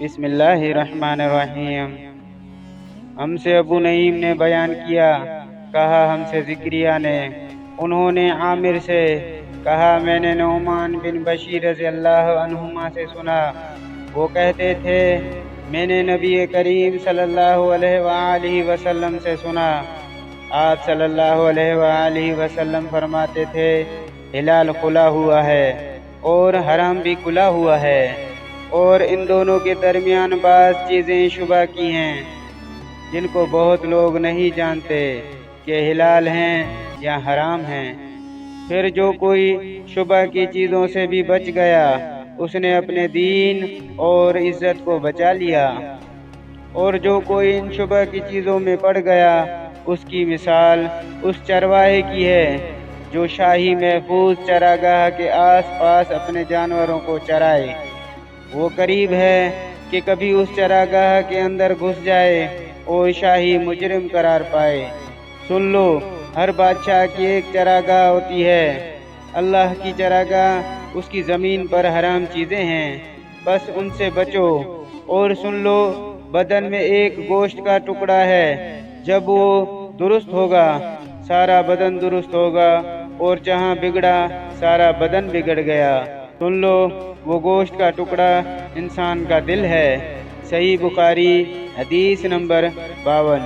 بسم اللہ الرحمن الرحیم۔ ہم سے ابو نعیم نے بیان کیا، کہا ہم سے ذکریہ نے، انہوں نے عامر سے کہا میں نے نعمان بن بشیر رضی اللہ عنہما سے سنا، وہ کہتے تھے میں نے نبی کریم صلی اللہ علیہ وآلہ وسلم سے سنا، آپ صلی اللہ علیہ وآلہ وسلم فرماتے تھے ہلال کھلا ہوا ہے اور حرام بھی کھلا ہوا ہے، اور ان دونوں کے درمیان بعض چیزیں شبہ کی ہیں جن کو بہت لوگ نہیں جانتے کہ حلال ہیں یا حرام ہیں۔ پھر جو کوئی شبہ کی چیزوں سے بھی بچ گیا اس نے اپنے دین اور عزت کو بچا لیا، اور جو کوئی ان شبہ کی چیزوں میں پڑ گیا اس کی مثال اس چرواہے کی ہے جو شاہی محفوظ چراگاہ کے آس پاس اپنے جانوروں کو چرائے۔ وہ قریب ہے کہ کبھی اس چراگاہ کے اندر گھس جائے اور شاہی مجرم قرار پائے۔ سن لو، ہر بادشاہ کی ایک چراگاہ ہوتی ہے، اللہ کی چراگاہ اس کی زمین پر حرام چیزیں ہیں، بس ان سے بچو۔ اور سن لو، بدن میں ایک گوشت کا ٹکڑا ہے، جب وہ درست ہوگا سارا بدن درست ہوگا، اور جہاں بگڑا سارا بدن بگڑ گیا۔ سن لو، وہ گوشت کا ٹکڑا انسان کا دل ہے۔ صحیح بخاری حدیث نمبر 52۔